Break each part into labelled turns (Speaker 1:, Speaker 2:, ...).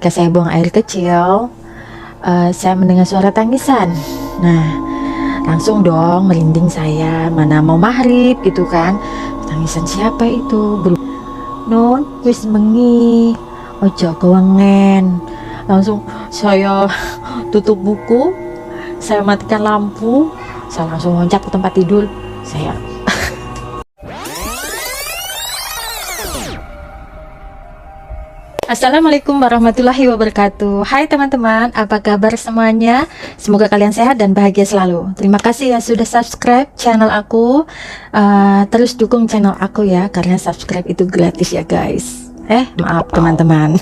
Speaker 1: ketika saya buang air kecil, saya mendengar suara tangisan. Nah, langsung dong merinding saya, mana mau maghrib gitu kan. Tangisan siapa itu? Non, wis bengi, ojo kewengen. Langsung saya tutup buku, saya matikan lampu, saya langsung loncat ke tempat tidur. Assalamualaikum warahmatullahi wabarakatuh. Hai teman-teman, apa kabar semuanya? Semoga kalian sehat dan bahagia selalu. Terima kasih yang sudah subscribe channel aku. Terus dukung channel aku ya, karena subscribe itu gratis ya guys. Maaf teman-teman.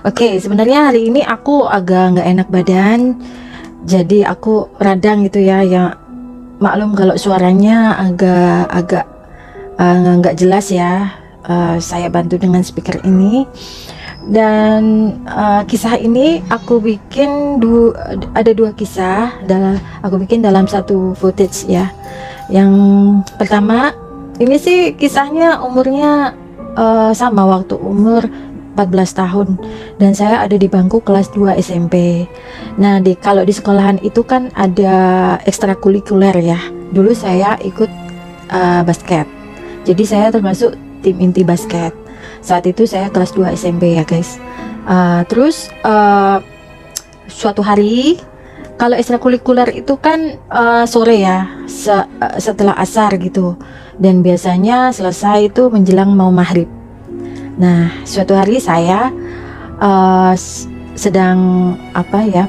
Speaker 1: Oke, sebenarnya hari ini aku agak nggak enak badan. Jadi aku radang gitu ya. Ya maklum kalau suaranya agak nggak jelas ya. Saya bantu dengan speaker ini. Dan kisah ini aku bikin ada dua kisah. Aku bikin dalam satu footage ya. Yang pertama ini sih kisahnya umurnya sama waktu umur 14 tahun, dan saya ada di bangku kelas 2 SMP. Nah, kalau di sekolahan itu kan ada ekstrakurikuler ya. Dulu saya ikut basket. Jadi saya termasuk tim inti basket. Saat itu saya kelas 2 SMP ya guys. Terus suatu hari, kalau ekstrakurikuler itu kan sore ya, setelah asar gitu, dan biasanya selesai itu menjelang mau maghrib. Nah, suatu hari saya sedang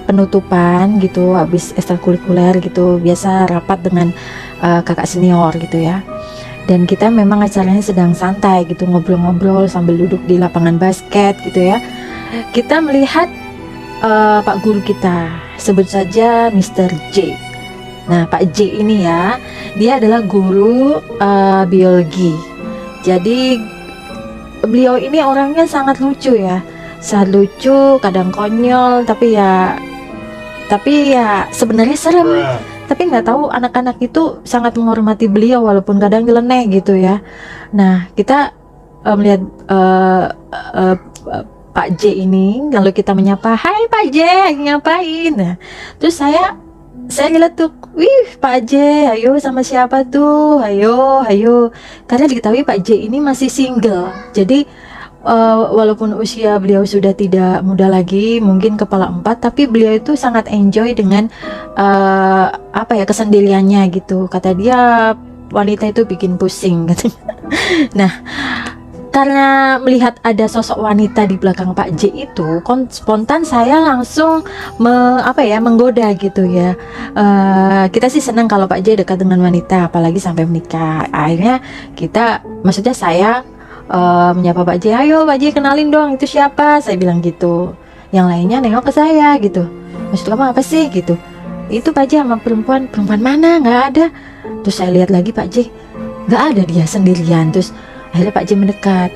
Speaker 1: penutupan gitu, habis ekstrakurikuler gitu, biasa rapat dengan kakak senior gitu ya. Dan kita memang acaranya sedang santai gitu, ngobrol-ngobrol sambil duduk di lapangan basket gitu ya. Kita melihat Pak Guru kita, sebut saja Mr. J. Nah, Pak J ini ya, dia adalah guru biologi. Jadi beliau ini orangnya sangat lucu ya, sangat lucu, kadang konyol, tapi ya sebenarnya serem. Tapi nggak tahu anak-anak itu sangat menghormati beliau walaupun kadang nyeleneh gitu ya. Nah, kita melihat Pak J ini, kalau kita menyapa, "Hai Pak J, ngapain?" Nah, terus saya lihat tuh, wih Pak J, ayo sama siapa tuh, ayo. Karena diketahui Pak J ini masih single. Jadi walaupun usia beliau sudah tidak muda lagi, mungkin kepala 4, tapi beliau itu sangat enjoy dengan kesendiriannya gitu. Kata dia, wanita itu bikin pusing katanya. Nah, karena melihat ada sosok wanita di belakang Pak J itu, spontan saya langsung menggoda gitu ya. Kita sih senang kalau Pak J dekat dengan wanita, apalagi sampai menikah. Akhirnya maksudnya saya menyapa Pak J, "Ayo Pak J, kenalin dong, itu siapa?" Saya bilang gitu. Yang lainnya nengok ke saya gitu, "Maksud kamu apa sih?" gitu. "Itu Pak J sama perempuan mana? Nggak ada." Terus saya lihat lagi Pak J, nggak ada, dia sendirian. Terus akhirnya Pak J mendekat.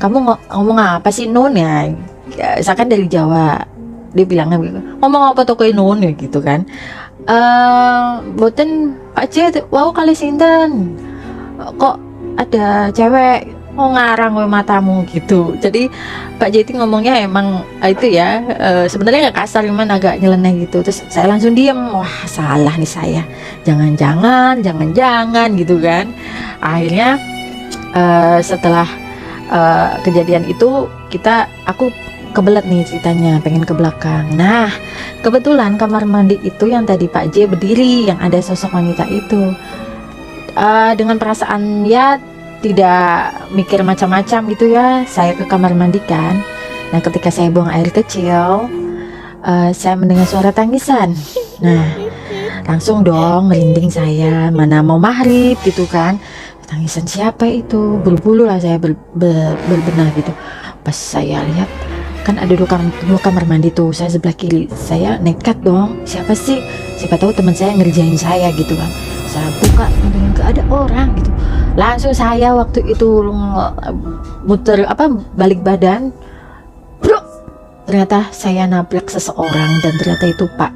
Speaker 1: "Kamu ngomong apa sih Nun ya?" Saya kan dari Jawa. Dia bilangnya begitu, "Ngomong apa tuh kayak Nun ya?" gitu kan. Boten Pak J, "Wow kali sinten, kok ada cewek, ngarang we matamu," gitu. Jadi Pak J itu ngomongnya emang itu ya, sebenarnya nggak kasar, cuman agak nyeleneh gitu. Terus saya langsung diem, wah salah nih saya, jangan gitu kan. Akhirnya setelah kejadian itu aku kebelet nih ceritanya, pengen ke belakang. Nah, kebetulan kamar mandi itu yang tadi Pak J berdiri, yang ada sosok wanita itu, dengan perasaan ya tidak mikir macam-macam gitu ya, saya ke kamar mandi kan. Nah, ketika saya buang air kecil, saya mendengar suara tangisan. Nah, langsung dong merinding saya, mana mau maghrib gitu kan. Tangisan siapa itu? Buru-buru lah saya berbenah gitu. Pas saya lihat, kan ada dua kamar mandi tuh, saya sebelah kiri. Saya nekat dong, siapa sih? Siapa tahu teman saya ngerjain saya gitu kan. Saya buka, nggak ada orang gitu. Langsung saya waktu itu muter balik badan, bro, ternyata saya nabrak seseorang, dan ternyata itu Pak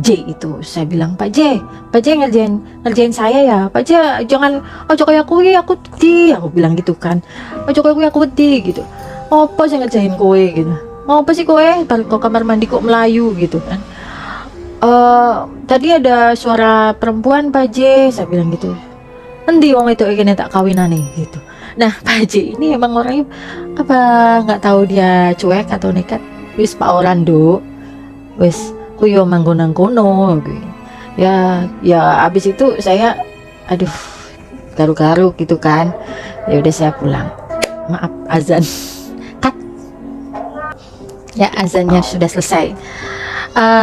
Speaker 1: J itu. Saya bilang, Pak J ngerjain saya ya Pak J, jangan ojo kayak aku di, aku bilang gitu kan, ojo kayak aku di gitu. Apa saya ngerjain kowe gitu. mau apa sih kowe balik ke kamar mandi kok melayu gitu kan. Tadi ada suara perempuan Pak J, saya bilang gitu. Endi wong itu kene tak kawinane gitu. Nah Pak J ini emang orangnya apa nggak tahu dia cuek atau nekat. Wis Pak Orando, wis kuyo manggon nang kono gitu. Ya abis itu saya aduh garu-garu gitu kan. Ya udah saya pulang. Maaf azan. Cut. Ya azannya sudah selesai.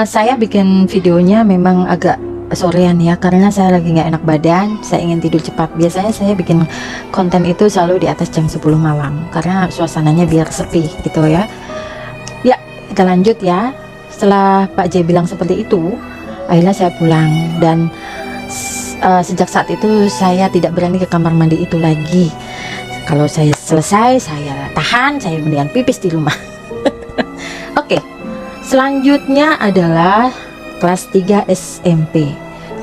Speaker 1: Saya bikin videonya memang agak sorean ya, karena saya lagi nggak enak badan, saya ingin tidur cepat. Biasanya saya bikin konten itu selalu di atas jam 10 malam karena suasananya biar sepi gitu ya. Ya kita lanjut ya. Setelah Pak J bilang seperti itu, akhirnya saya pulang dan sejak saat itu saya tidak berani ke kamar mandi itu lagi. Kalau saya selesai, saya tahan, saya mendingan pipis di rumah. Oke, selanjutnya adalah kelas 3 SMP.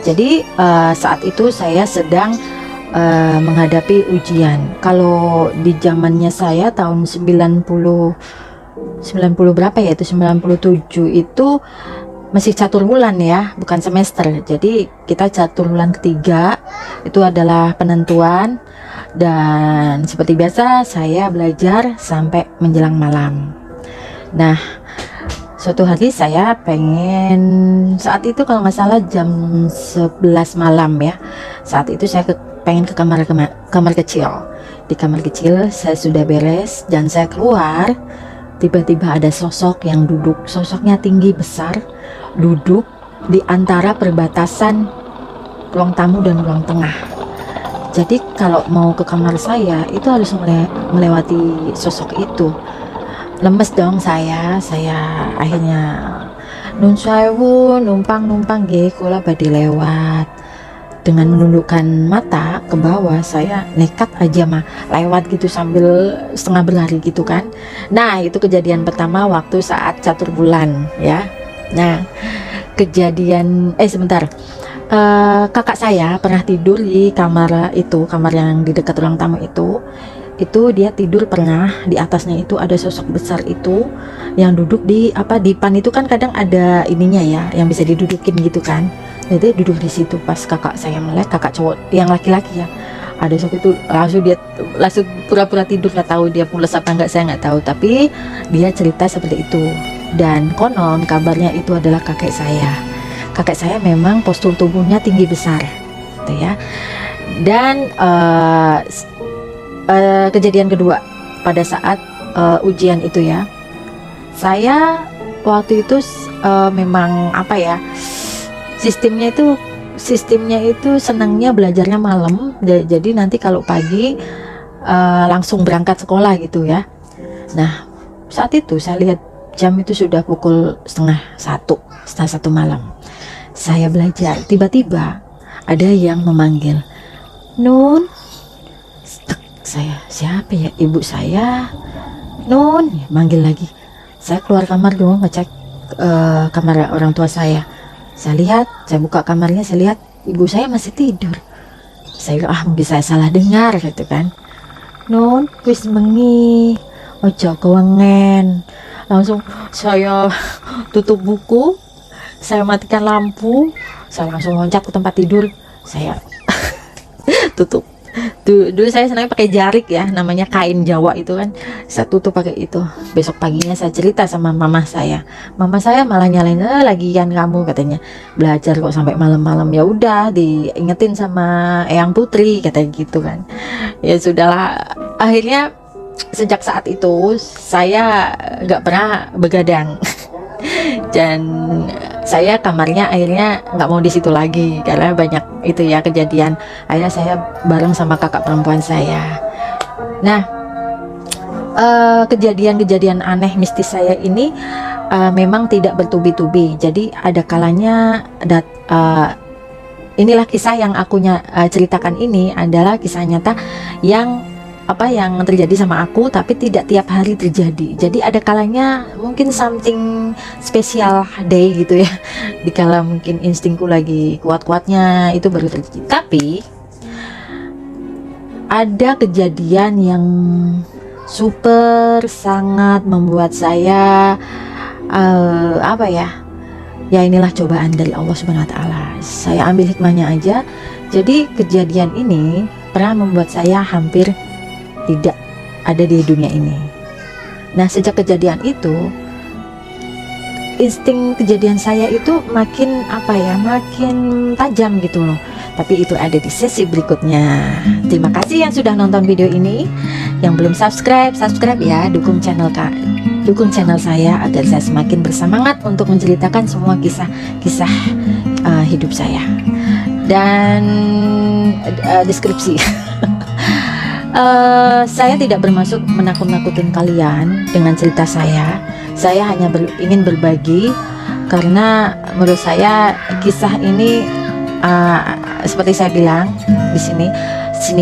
Speaker 1: Jadi saat itu saya sedang menghadapi ujian. Kalau di zamannya saya tahun 90 berapa ya, itu 97 itu masih catur bulan ya, bukan semester. Jadi kita catur bulan ketiga itu adalah penentuan, dan seperti biasa saya belajar sampai menjelang malam. Nah suatu hari saya pengen, saat itu kalau nggak salah jam 11 malam ya, saat itu saya pengen ke kamar kecil. Di kamar kecil saya sudah beres dan saya keluar, tiba-tiba ada sosok yang duduk, sosoknya tinggi besar, duduk di antara perbatasan ruang tamu dan ruang tengah. Jadi kalau mau ke kamar saya itu harus melewati sosok itu. Lemes dong saya akhirnya nun sewu numpang ge kula badhe lewat. Dengan menundukkan mata ke bawah, saya nekat aja mah lewat gitu sambil setengah berlari gitu kan. Nah itu kejadian pertama waktu saat catur bulan ya. Nah kejadian sebentar, kakak saya pernah tidur di kamar itu, kamar yang di dekat ruang tamu itu dia tidur pernah, di atasnya itu ada sosok besar itu yang duduk di dipan itu kan kadang ada ininya ya yang bisa didudukin gitu kan. Jadi duduk di situ. Pas kakak saya melek, kakak cowok yang laki-laki ya, ada sosok itu langsung pura-pura tidur, nggak tahu dia pulas apa enggak, saya nggak tahu, tapi dia cerita seperti itu. Dan konon kabarnya itu adalah kakek saya memang postur tubuhnya tinggi besar gitu ya. Dan kejadian kedua pada saat ujian itu ya, saya waktu itu memang sistemnya itu senangnya belajarnya malam, jadi nanti kalau pagi langsung berangkat sekolah gitu ya. Nah saat itu saya lihat jam itu sudah pukul setengah satu malam. Saya belajar, tiba-tiba ada yang memanggil, Nun. Saya, siapa ya? Ibu saya. Nun, manggil lagi. Saya keluar kamar dong, ngecek kamar orang tua saya. Saya lihat, saya buka kamarnya, saya lihat ibu saya masih tidur. Saya bilang, mungkin saya salah dengar gitu kan. Nun, wis bengi, ojo kewengen. Langsung saya tutup buku, saya matikan lampu, saya langsung loncat ke tempat tidur. Saya tutup. Dulu saya senang pakai jarik ya, namanya kain Jawa itu kan, saya tutup pakai itu. Besok paginya saya cerita sama mama saya malah nyalain, lagian kamu katanya belajar kok sampai malam-malam. Ya udah diingetin sama Eyang Putri katanya gitu kan. Ya sudahlah, akhirnya sejak saat itu saya nggak pernah begadang. Dan saya kamarnya akhirnya nggak mau di situ lagi karena banyak itu ya kejadian. Akhirnya saya bareng sama kakak perempuan saya. Nah kejadian-kejadian aneh mistis saya ini memang tidak bertubi-tubi. Jadi ada kalanya inilah kisah yang aku ceritakan ini adalah kisah nyata yang terjadi sama aku, tapi tidak tiap hari terjadi. Jadi ada kalanya mungkin something special day gitu ya, dikala mungkin instingku lagi kuat-kuatnya itu baru terjadi. Tapi ada kejadian yang super sangat membuat saya apa ya? Ya inilah cobaan dari Allah Subhanahu wa taala. Saya ambil hikmahnya aja. Jadi kejadian ini pernah membuat saya hampir tidak ada di dunia ini. Nah, sejak kejadian itu, insting kejadian saya itu makin apa ya, makin tajam gitu loh. Tapi itu ada di sesi berikutnya. Terima kasih yang sudah nonton video ini. Yang belum subscribe ya, dukung channel saya agar saya semakin bersemangat untuk menceritakan semua kisah-kisah hidup saya. Dan deskripsi. Saya tidak bermaksud menakut-nakutin kalian dengan cerita saya. Saya hanya ingin berbagi karena menurut saya kisah ini seperti saya bilang di sini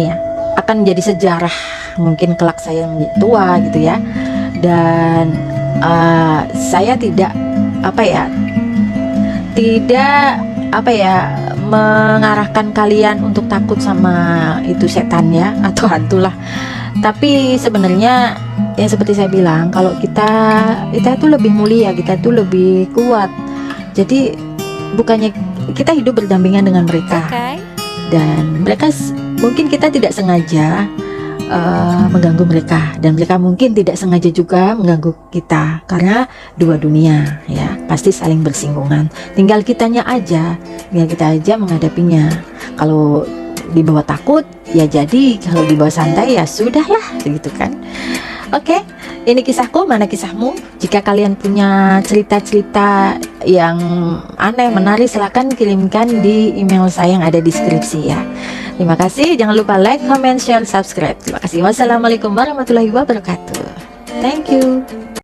Speaker 1: ya, akan menjadi sejarah mungkin kelak saya menjadi tua gitu ya. Dan saya tidak mengarahkan kalian untuk takut sama itu setan ya atau hantulah. Tapi sebenarnya ya seperti saya bilang, kalau kita itu lebih mulia, kita itu lebih kuat. Jadi bukannya kita hidup berdampingan dengan mereka, dan mereka mungkin kita tidak sengaja mengganggu mereka, dan mereka mungkin tidak sengaja juga mengganggu kita, karena dua dunia ya pasti saling bersinggungan. Tinggal kita aja menghadapinya. Kalau dibawa takut ya jadi, kalau dibawa santai ya sudahlah gitu kan. Oke, ini kisahku, mana kisahmu? Jika kalian punya cerita-cerita yang aneh, menarik, silahkan kirimkan di email saya yang ada di deskripsi ya. Terima kasih, jangan lupa like, comment, share, subscribe. Terima kasih. Wassalamualaikum warahmatullahi wabarakatuh. Thank you.